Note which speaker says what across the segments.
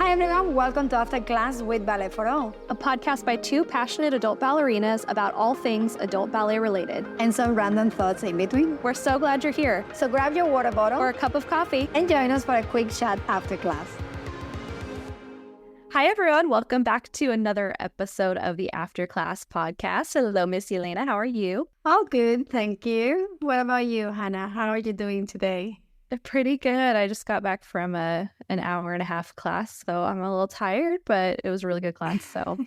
Speaker 1: Hi everyone, welcome to After Class with Ballet for All,
Speaker 2: a podcast by two passionate adult ballerinas about all things adult ballet related.
Speaker 1: and some random thoughts in between.
Speaker 2: We're so glad you're here.
Speaker 1: So grab your water bottle
Speaker 2: Or a cup of coffee.
Speaker 1: and join us for a quick chat after class.
Speaker 2: Hi everyone, welcome back to another episode of the After Class podcast. Hello, Miss Elena, how are you?
Speaker 1: All good, thank you. What about you, Hannah? How are you doing today?
Speaker 2: Pretty good. I just got back from an hour and a half class, so I'm a little tired, but it was a really good class, so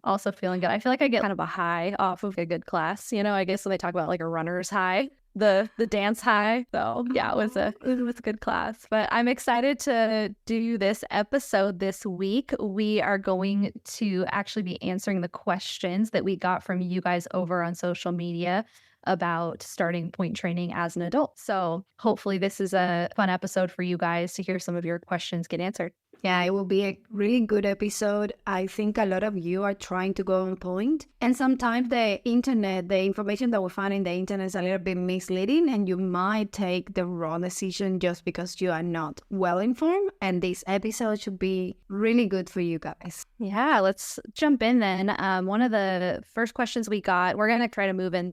Speaker 2: also feeling good. I feel like I get kind of a high off of a good class, I guess when they talk about like a runner's high, the dance high. So yeah, it was a good class. But I'm excited to do this episode this week. We are going to actually be answering the questions that we got from you guys over on social media about starting point training as an adult. So hopefully this is a fun episode for you guys to hear some of your questions get answered.
Speaker 1: Yeah, it will be a really good episode. I think a lot of you are trying to go on point. And sometimes the information that we find in the internet is a little bit misleading, and you might take the wrong decision just because you are not well informed. And this episode should be really good for you guys.
Speaker 2: Yeah, let's jump in then. One of the first questions we got, we're going to try to move in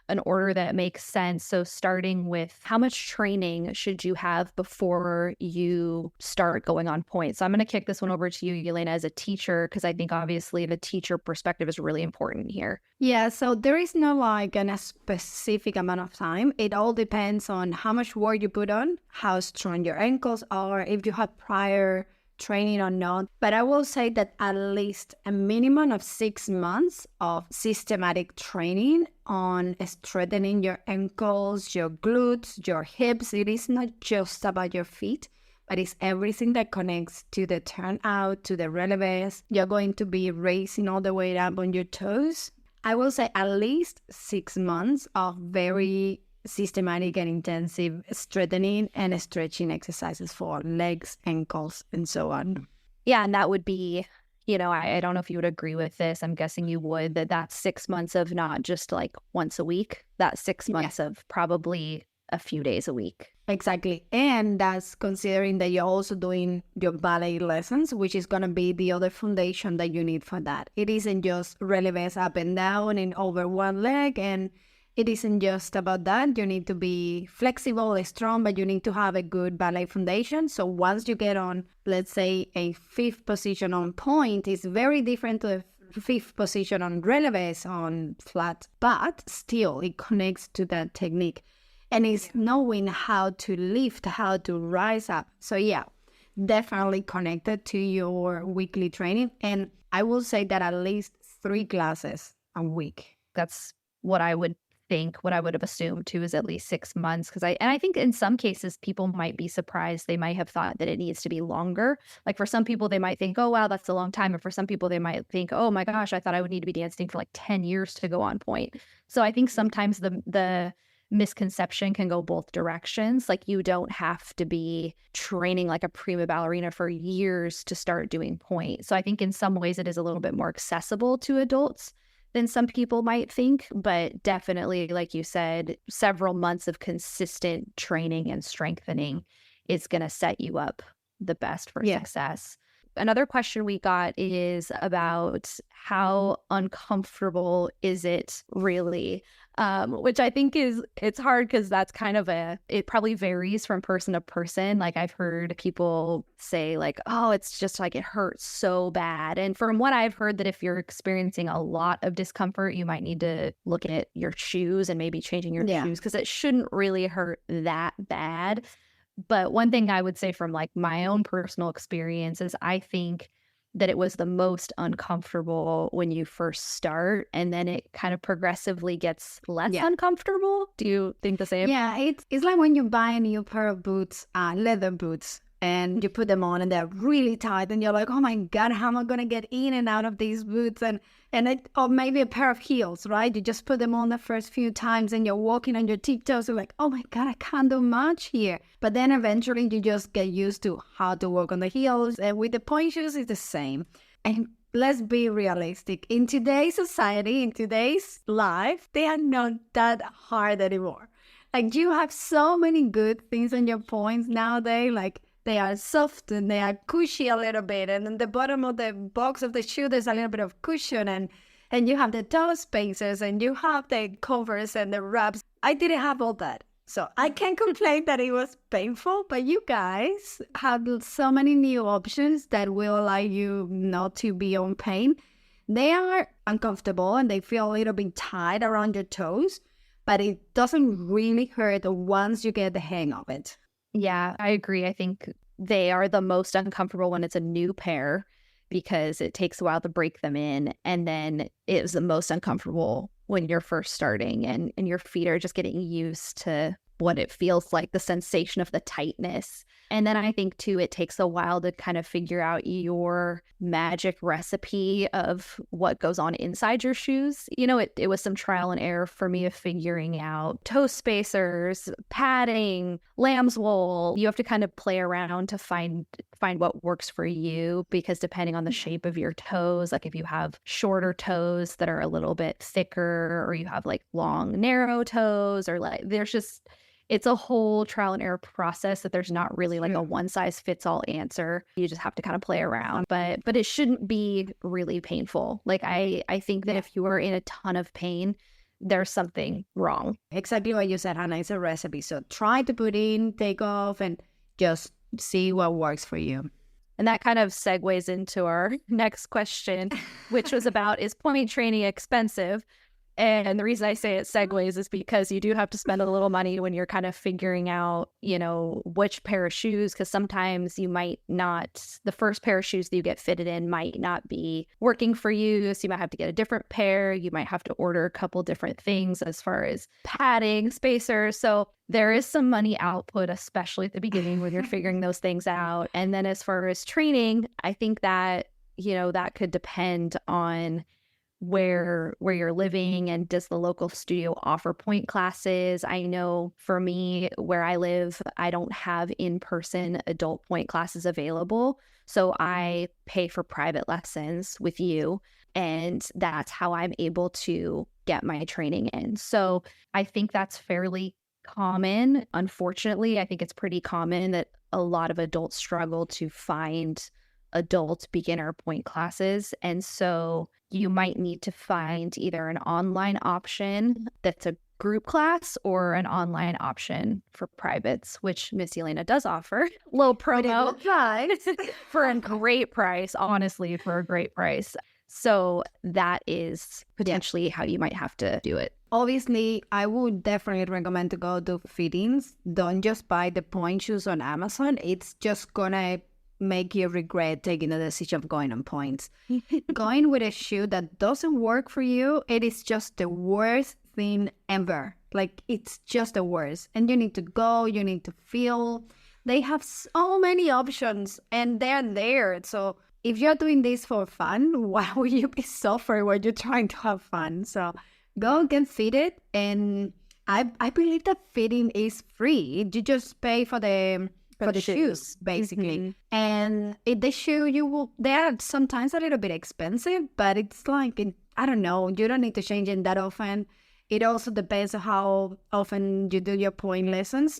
Speaker 2: an order that makes sense. So starting with how much training should you have before you start going on point? So I'm going to kick this one over to you, Elena, as a teacher, because I think obviously the teacher perspective is really important here.
Speaker 1: Yeah, so there is no a specific amount of time. It all depends on how much work you put on, how strong your ankles are, if you have prior training or not. But I will say that at least a minimum of 6 months of systematic training on strengthening your ankles, your glutes, your hips. It is not just about your feet, but it's everything that connects to the turnout, to the releves. You're going to be raising all the way up on your toes. I will say at least 6 months of very systematic and intensive strengthening and stretching exercises for legs, ankles, and so on.
Speaker 2: Yeah, and that would be, I don't know if you would agree with this. I'm guessing you would, that's 6 months of not just like once a week. That's 6 months of probably a few days a week.
Speaker 1: Exactly. And that's considering that you're also doing your ballet lessons, which is going to be the other foundation that you need for that. It isn't just releves up and down and over one leg, and it isn't just about that. You need to be flexible, strong, but you need to have a good ballet foundation. So once you get on, let's say, a fifth position on point, it's very different to a fifth position on releves on flat, but still it connects to that technique. And it's knowing how to lift, how to rise up. So yeah, definitely connected to your weekly training. And I will say that at least 3 classes a week.
Speaker 2: That's what I would have assumed too, is at least 6 months. I think in some cases people might be surprised. They might have thought that it needs to be longer. Like for some people, they might think, oh, wow, that's a long time. And for some people, they might think, oh my gosh, I thought I would need to be dancing for like 10 years to go on point. So I think sometimes the misconception can go both directions. Like you don't have to be training like a prima ballerina for years to start doing point. So I think in some ways it is a little bit more accessible to adults than some people might think, but definitely, like you said, several months of consistent training and strengthening is going to set you up the best for success. Another question we got is about how uncomfortable is it really? Which I think it's hard because that's kind of it probably varies from person to person. Like I've heard people say like, oh, it's just like it hurts so bad. And from what I've heard, that if you're experiencing a lot of discomfort, you might need to look at your shoes and maybe changing your shoes, because it shouldn't really hurt that bad. But one thing I would say from like my own personal experience is I think that it was the most uncomfortable when you first start, and then it kind of progressively gets less uncomfortable. Do you think the same?
Speaker 1: Yeah, it's like when you buy a new pair of boots, leather boots, and you put them on and they're really tight and you're like, oh my God, how am I going to get in and out of these boots? Or maybe a pair of heels, right? You just put them on the first few times and you're walking on your tiptoes. You're like, oh my God, I can't do much here. But then eventually you just get used to how to walk on the heels. And with the point shoes, it's the same. And let's be realistic. In today's society, in today's life, they are not that hard anymore. Like you have so many good things on your points nowadays, like they are soft and they are cushy a little bit. And in the bottom of the box of the shoe, there's a little bit of cushion, and you have the toe spacers and you have the covers and the wraps. I didn't have all that. So I can't complain that it was painful, but you guys have so many new options that will allow you not to be on pain. They are uncomfortable and they feel a little bit tight around your toes, but it doesn't really hurt once you get the hang of it.
Speaker 2: Yeah, I agree. I think they are the most uncomfortable when it's a new pair because it takes a while to break them in. And then it is the most uncomfortable when you're first starting and your feet are just getting used to what it feels like, the sensation of the tightness. And then I think, too, it takes a while to kind of figure out your magic recipe of what goes on inside your shoes. You know, it was some trial and error for me of figuring out toe spacers, padding, lamb's wool. You have to kind of play around to find what works for you, because depending on the shape of your toes, like if you have shorter toes that are a little bit thicker, or you have like long, narrow toes, or like it's a whole trial and error process that there's not really like a one size fits all answer. You just have to kind of play around, but it shouldn't be really painful. Like I think that if you are in a ton of pain, there's something wrong.
Speaker 1: Exactly what you said, Hannah. It's a recipe. So try to put in, take off, and just see what works for you.
Speaker 2: And that kind of segues into our next question, which was about, is Pointe training expensive? And the reason I say it segues is because you do have to spend a little money when you're kind of figuring out, you know, which pair of shoes, because sometimes you might not, the first pair of shoes that you get fitted in might not be working for you. So you might have to get a different pair. You might have to order a couple different things as far as padding, spacers. So there is some money output, especially at the beginning when you're figuring those things out. And then as far as training, I think that, you know, that could depend on where you're living, and does the local studio offer Pointe classes? I know for me, where I live, I don't have in-person adult Pointe classes available. So I pay for private lessons with you, and that's how I'm able to get my training in. So I think that's fairly common. Unfortunately, I think it's pretty common that a lot of adults struggle to find adult beginner Pointe classes. And so you might need to find either an online option that's a group class or an online option for privates, which Miss Elena does offer. Low promo for a great price, honestly, for a great price. So that is potentially how you might have to do it.
Speaker 1: Obviously, I would definitely recommend to go to fittings. Don't just buy the Pointe shoes on Amazon. It's just gonna make you regret taking the decision of going on Pointes. Going with a shoe that doesn't work for you, it is just the worst thing ever. Like, it's just the worst. And you need to go, you need to feel. They have so many options and they're there. So if you're doing this for fun, why would you be suffering when you're trying to have fun? So go get fitted. And I believe that fitting is free. You just pay for the shoes, basically. And the shoe, they are sometimes a little bit expensive, but it's like, I don't know, you don't need to change it that often. It also depends on how often you do your Pointe lessons.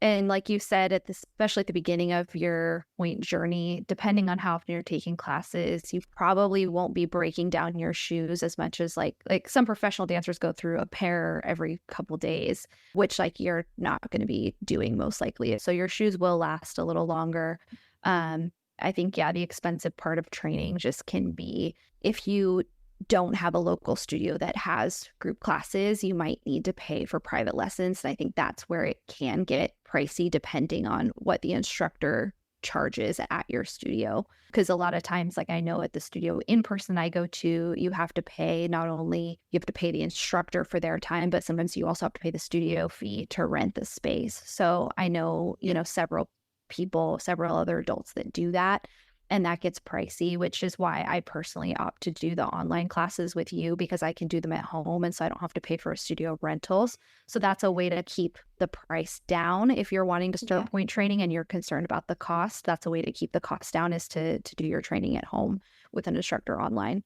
Speaker 2: And like you said, especially at the beginning of your Pointe journey, depending on how often you're taking classes, you probably won't be breaking down your shoes as much as like some professional dancers go through a pair every couple days, which like you're not going to be doing most likely. So your shoes will last a little longer. I think, yeah, the expensive part of training just can be if you don't have a local studio that has group classes, you might need to pay for private lessons. And I think that's where it can get pricey depending on what the instructor charges at your studio. Because a lot of times, like I know at the studio in person I go to, you have to pay you have to pay the instructor for their time, but sometimes you also have to pay the studio fee to rent the space. So I know, several other adults that do that. And that gets pricey, which is why I personally opt to do the online classes with you, because I can do them at home. And so I don't have to pay for studio rentals. So that's a way to keep the price down. If you're wanting to start Pointe training and you're concerned about the cost, that's a way to keep the cost down, is to do your training at home with an instructor online.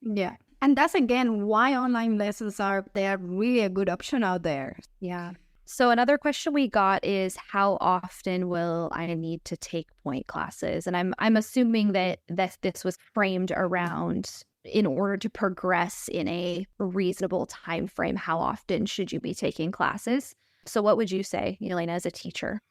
Speaker 1: Yeah. And that's, again, why online lessons they're really a good option out there.
Speaker 2: Yeah. So another question we got is how often will I need to take point classes? And I'm assuming that this was framed around in order to progress in a reasonable time frame, how often should you be taking classes? So what would you say, Elena, as a teacher?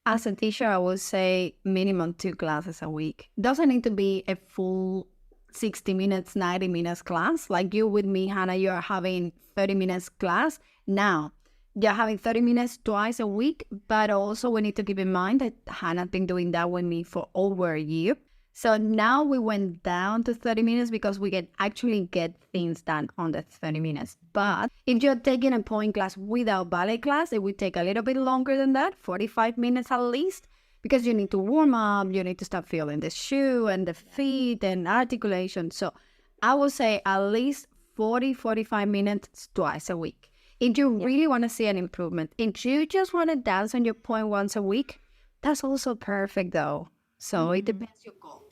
Speaker 1: As a teacher, I would say minimum 2 classes a week. Doesn't need to be a full 60 minutes, 90 minutes class. Like you with me, Hannah, you're having 30 minutes class. Now, you're having 30 minutes twice a week, but also we need to keep in mind that Hannah's been doing that with me for over a year. So now we went down to 30 minutes because we can actually get things done on the 30 minutes. But if you're taking a point class without ballet class, it would take a little bit longer than that, 45 minutes at least, because you need to warm up, you need to start feeling the shoe and the feet and articulation. So I would say at least 45 minutes twice a week. If you really want to see an improvement, if you just want to dance on your point once a week, that's also perfect though. So it depends your goals.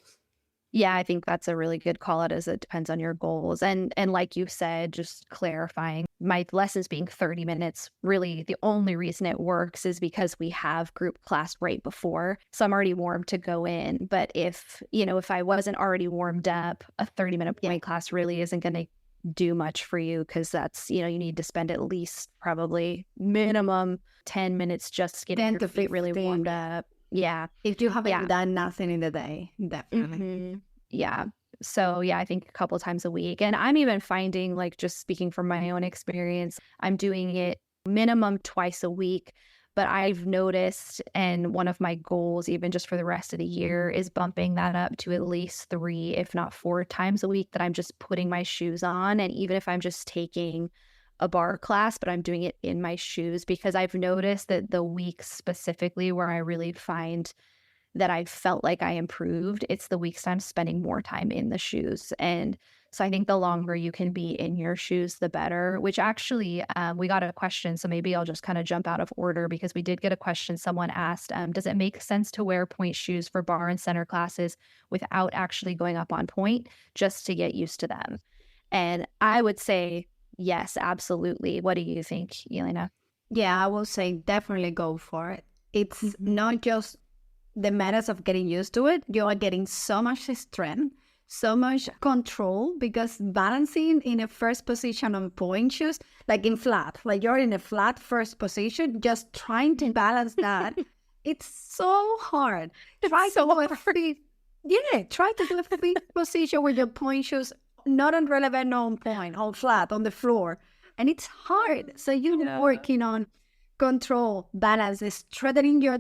Speaker 2: Yeah, I think that's a really good call out, as it depends on your goals. And like you said, just clarifying, my lessons being 30 minutes, really the only reason it works is because we have group class right before. So I'm already warmed to go in. But if I wasn't already warmed up, a 30-minute point class really isn't going to do much for you, because that's, you need to spend at least probably minimum 10 minutes just getting your feet really warmed up. Yeah.
Speaker 1: If you haven't done nothing in the day, definitely.
Speaker 2: Mm-hmm. Yeah. So yeah, I think a couple of times a week. And I'm even finding, like, just speaking from my own experience, I'm doing it minimum twice a week. But I've noticed, and one of my goals, even just for the rest of the year, is bumping that up to at least 3, if not 4 times a week, that I'm just putting my shoes on. And even if I'm just taking a bar class, but I'm doing it in my shoes, because I've noticed that the weeks specifically where I really find that I felt like I improved, it's the weeks I'm spending more time in the shoes. And so I think the longer you can be in your shoes, the better, which actually we got a question. So maybe I'll just kind of jump out of order, because we did get a question. Someone asked, does it make sense to wear point shoes for bar and center classes without actually going up on point, just to get used to them? And I would say, yes, absolutely. What do you think, Elena?
Speaker 1: Yeah, I will say definitely go for it. It's not just the matters of getting used to it. You are getting so much strength, so much control, because balancing in a first position on point shoes, like in flat, like you're in a flat first position, just trying to balance that, it's so hard. Try to do a free, try to do a free position with your point shoes not on relevant, on point, on flat, on the floor. And it's hard. So you're working on control, balance, strengthening your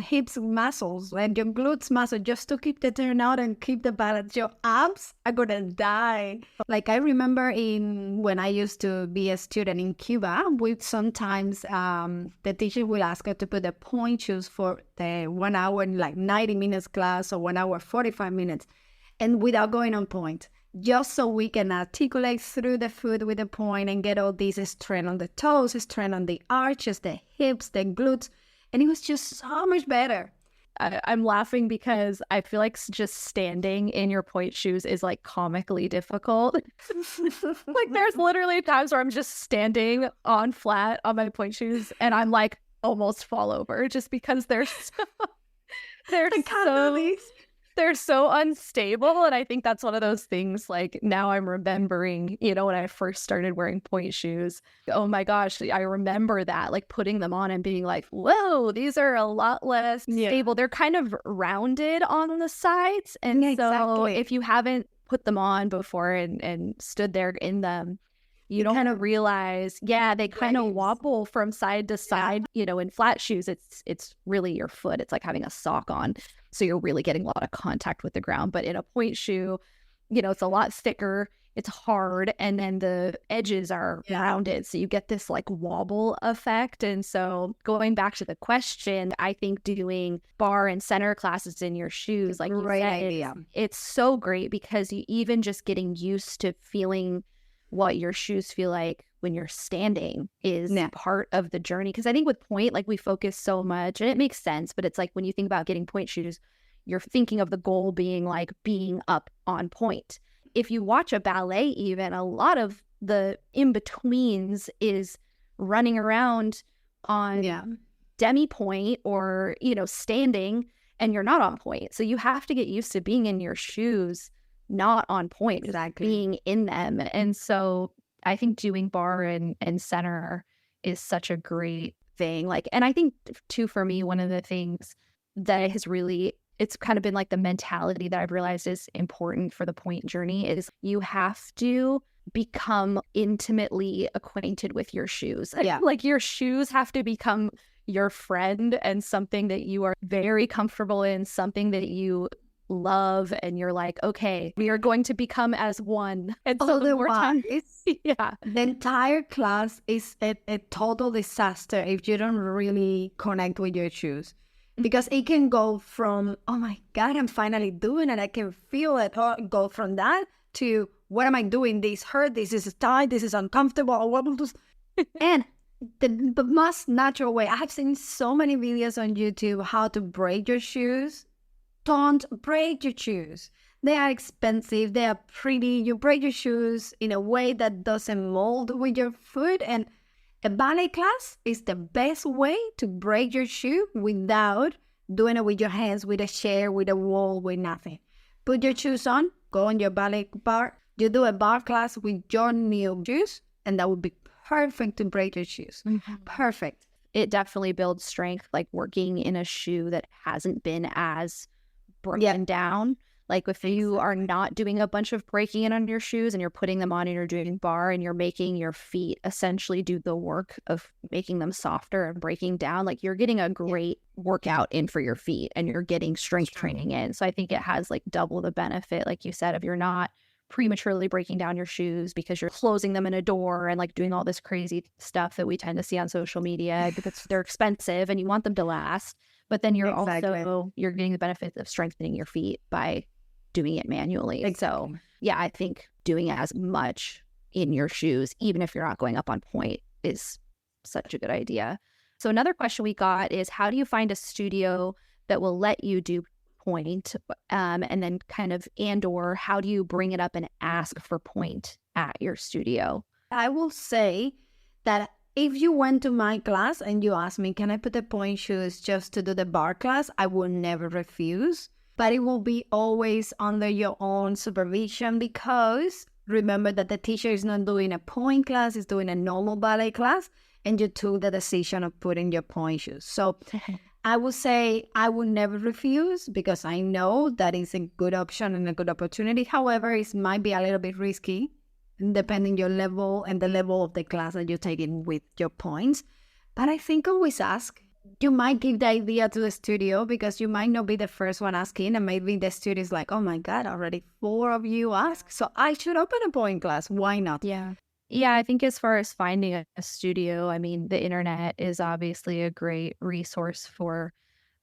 Speaker 1: hips muscles and your glutes muscle, just to keep the turnout and keep the balance. Your abs are gonna die. Like I remember when I used to be a student in Cuba, we sometimes the teacher will ask us to put the point shoes for the 1 hour, like 90 minutes class, or 1 hour 45 minutes, and without going on point, just so we can articulate through the foot with the point and get all this strength on the toes, strength on the arches, the hips, the glutes. And it was just so much better.
Speaker 2: I'm laughing because I feel like just standing in your point shoes is like comically difficult. Like there's literally times where I'm just standing on flat on my point shoes and I'm like almost fall over, just because they're so unstable. And I think that's one of those things, like, now I'm remembering, when I first started wearing point shoes, oh my gosh, I remember that, like putting them on and being like, whoa, these are a lot less stable. They're kind of rounded on the sides. And so if you haven't put them on before and stood there in them, you don't kind of realize, they kind of wobble from side to side. In flat shoes, it's really your foot. It's like having a sock on. So you're really getting a lot of contact with the ground. But in a point shoe, it's a lot thicker. It's hard. And then the edges are rounded. So you get this like wobble effect. And so going back to the question, I think doing bar and center classes in your shoes, like
Speaker 1: great idea.
Speaker 2: It's so great, because you even just getting used to feeling what your shoes feel like when you're standing is part of the journey. Because I think with point, like, we focus so much, and it makes sense, but it's like when you think about getting point shoes, you're thinking of the goal being like being up on point. If you watch a ballet, even a lot of the in-betweens is running around on
Speaker 1: Yeah,
Speaker 2: demi point or, standing, and you're not on point. So you have to get used to being in your shoes, not on point, just
Speaker 1: exactly.
Speaker 2: being in them. And so I think doing bar and center is such a great thing. Like, and I think too, for me, one of the things that has really, it's kind of been like the mentality that I've realized is important for the point journey is you have to become intimately acquainted with your shoes.
Speaker 1: Yeah.
Speaker 2: Like your shoes have to become your friend and something that you are very comfortable in, something that you love, and you're like, okay, we are going to become as one. And so the more time, yeah,
Speaker 1: the entire class is a total disaster if you don't really connect with your shoes. Because it can go from, oh my God, I'm finally doing it, I can feel it, or go from that to, what am I doing? This hurt, this is tight, this is uncomfortable, or what will this? And the most natural way, I have seen so many videos on YouTube how to braid your shoes. Don't braid your shoes. They are expensive, they are pretty. You braid your shoes in a way that doesn't mold with your foot. And a ballet class is the best way to braid your shoe without doing it with your hands, with a chair, with a wall, with nothing. Put your shoes on, go on your ballet bar. You do a bar class with your new shoes, and that would be perfect to braid your shoes. Perfect.
Speaker 2: it definitely builds strength, like working in a shoe that hasn't been as broken down. Like if you are not doing a bunch of breaking in on your shoes and you're putting them on and you're doing bar and you're making your feet essentially do the work of making them softer and breaking down, like you're getting a great workout in for your feet and you're getting strength training in. So I think it has like double the benefit, like you said, if you're not prematurely breaking down your shoes because you're closing them in a door and like doing all this crazy stuff that we tend to see on social media because they're expensive and you want them to last. But then you're also, you're getting the benefits of strengthening your feet by doing it manually. So yeah, I think doing as much in your shoes, even if you're not going up on point, is such a good idea. So another question we got is, how do you find a studio that will let you do point? And then kind of, and or how do you bring it up and ask for point at your studio?
Speaker 1: I will say that if you went to my class and you asked me, can I put the point shoes just to do the bar class? I will never refuse. But it will be always under your own supervision, because remember that the teacher is not doing a point class, is doing a normal ballet class, and you took the decision of putting your point shoes. So I would say I would never refuse, because I know that is a good option and a good opportunity. However, it might be a little bit risky, depending your level and the level of the class that you're taking with your points. But I think always ask. You might give the idea to the studio, because you might not be the first one asking, and maybe the studio is like, oh my God, already 4 of you ask, so I should open a point class. Why not?
Speaker 2: Yeah, I think as far as finding a studio, I mean, the internet is obviously a great resource for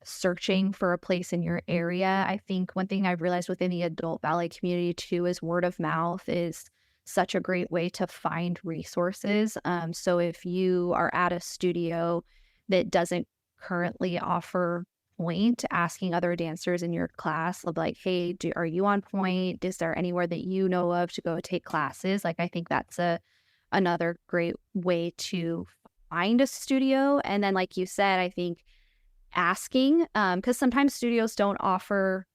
Speaker 2: searching for a place in your area. I think one thing I've realized within the adult ballet community too is word of mouth is such a great way to find resources. So if you are at a studio that doesn't currently offer point, asking other dancers in your class of like, hey, are you on point? Is there anywhere that you know of to go take classes? Like, I think that's another great way to find a studio. And then, like you said, I think asking, because sometimes studios don't offer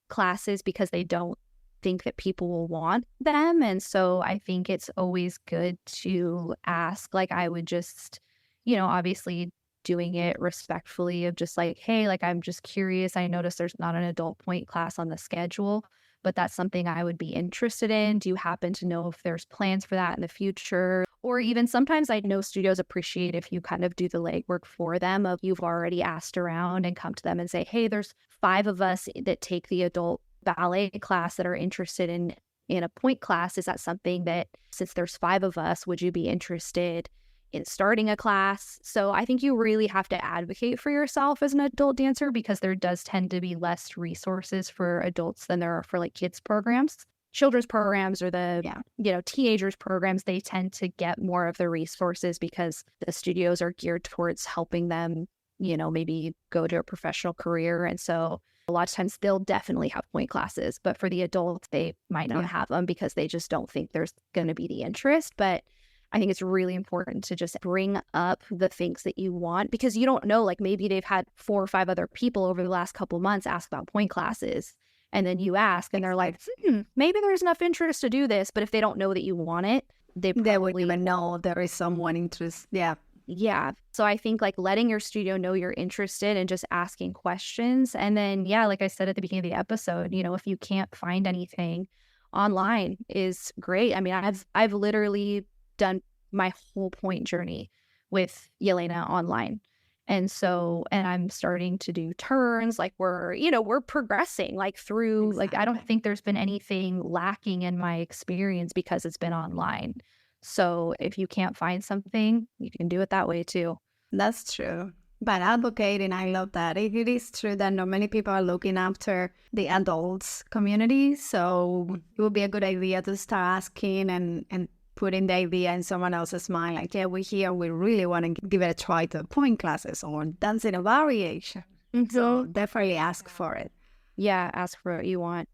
Speaker 2: classes because they don't think that people will want them. And so I think it's always good to ask. Like, I would just, obviously doing it respectfully of just like, hey, like, I'm just curious. I noticed there's not an adult point class on the schedule, but that's something I would be interested in. Do you happen to know if there's plans for that in the future? Or even sometimes I know studios appreciate if you kind of do the legwork for them of you've already asked around and come to them and say, hey, there's 5 of us that take the adult ballet class that are interested in a point class. Is that something that, since there's 5 of us, would you be interested in starting a class? So I think you really have to advocate for yourself as an adult dancer, because there does tend to be less resources for adults than there are for like kids programs. Children's programs or the teenagers programs, they tend to get more of the resources because the studios are geared towards helping them, maybe go to a professional career. And so a lot of times they'll definitely have point classes, but for the adults, they might not have them because they just don't think there's going to be the interest. But I think it's really important to just bring up the things that you want, because you don't know, like maybe they've had 4 or 5 other people over the last couple months ask about point classes. And then you ask and they're like, maybe there's enough interest to do this. But if they don't know that you want it, they
Speaker 1: wouldn't even know there is someone interested. Yeah.
Speaker 2: Yeah. So I think like letting your studio know you're interested and just asking questions. And then, yeah, like I said at the beginning of the episode, you know, if you can't find anything online is great. I mean, I've literally done my whole point journey with Yelena online. And so, and I'm starting to do turns, like we're progressing like through, like, I don't think there's been anything lacking in my experience because it's been online. So if you can't find something, you can do it that way too.
Speaker 1: That's true. But advocating, I love that. It is true that not many people are looking after the adults community. So it would be a good idea to start asking and putting the idea in someone else's mind. Like, yeah, we're here. We really want to give it a try to point classes or dancing a variation. So definitely ask for it.
Speaker 2: Yeah, ask for what you want.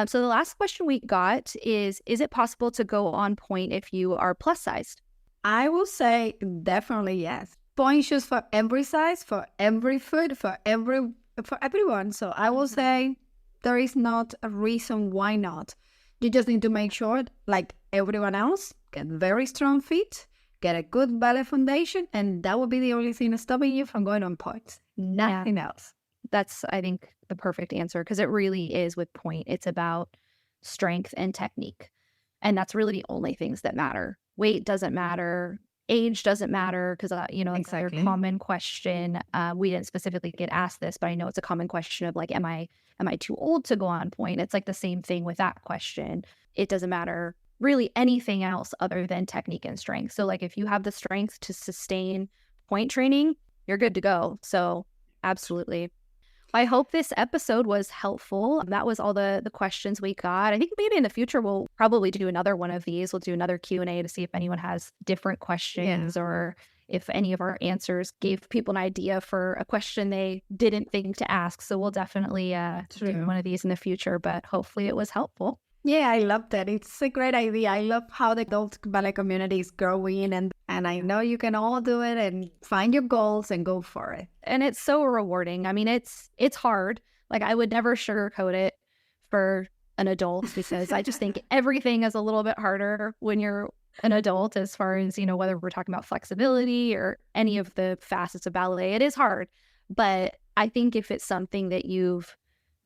Speaker 2: So the last question we got is it possible to go on Pointe if you are plus sized?
Speaker 1: I will say definitely yes. Pointe shoes for every size, for every foot, for everyone. So I will say there is not a reason why not. You just need to make sure, like everyone else, get very strong feet, get a good ballet foundation, and that will be the only thing stopping you from going on Pointe. Nothing else.
Speaker 2: That's, I think, the perfect answer, because it really is with Pointe. It's about strength and technique. And that's really the only things that matter. Weight doesn't matter. Age doesn't matter, because, it's a common question. We didn't specifically get asked this, but I know it's a common question of like, am I too old to go on Pointe? It's like the same thing with that question. It doesn't matter really anything else other than technique and strength. So like if you have the strength to sustain Pointe training, you're good to go. So absolutely. I hope this episode was helpful. That was all the questions we got. I think maybe in the future, we'll probably do another one of these. We'll do another Q&A to see if anyone has different questions or if any of our answers gave people an idea for a question they didn't think to ask. So we'll definitely do one of these in the future, but hopefully it was helpful.
Speaker 1: Yeah, I love that. It's a great idea. I love how the adult ballet community is growing, and I know you can all do it and find your goals and go for it.
Speaker 2: And it's so rewarding. I mean, it's hard. Like, I would never sugarcoat it for an adult, because I just think everything is a little bit harder when you're an adult, as far as, whether we're talking about flexibility or any of the facets of ballet. It is hard. But I think if it's something that you've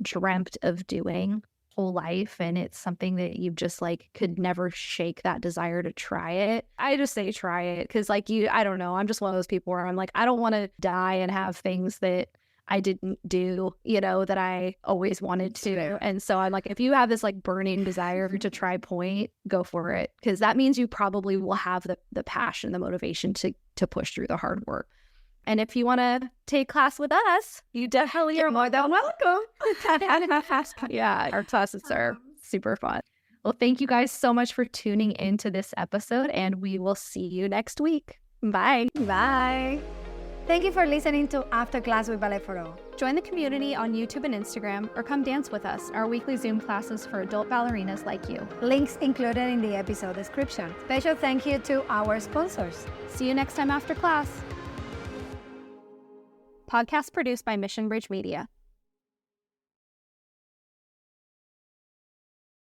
Speaker 2: dreamt of doing whole life, and it's something that you just like could never shake that desire to try it, I just say try it. Because like I don't know, I'm just one of those people where I'm like, I don't want to die and have things that I didn't do, that I always wanted to. And so I'm like, if you have this like burning desire to try Pointe, go for it, because that means you probably will have the passion, the motivation to push through the hard work. And if you want to take class with us, you definitely are more than welcome. Yeah, our classes are super fun. Well, thank you guys so much for tuning into this episode, and we will see you next week. Bye.
Speaker 1: Bye. Thank you for listening to After Class with Ballet for All.
Speaker 2: Join the community on YouTube and Instagram, or come dance with us, our weekly Zoom classes for adult ballerinas like you.
Speaker 1: Links included in the episode description. Special thank you to our sponsors.
Speaker 2: See you next time after class. Podcast produced by Mission Bridge Media.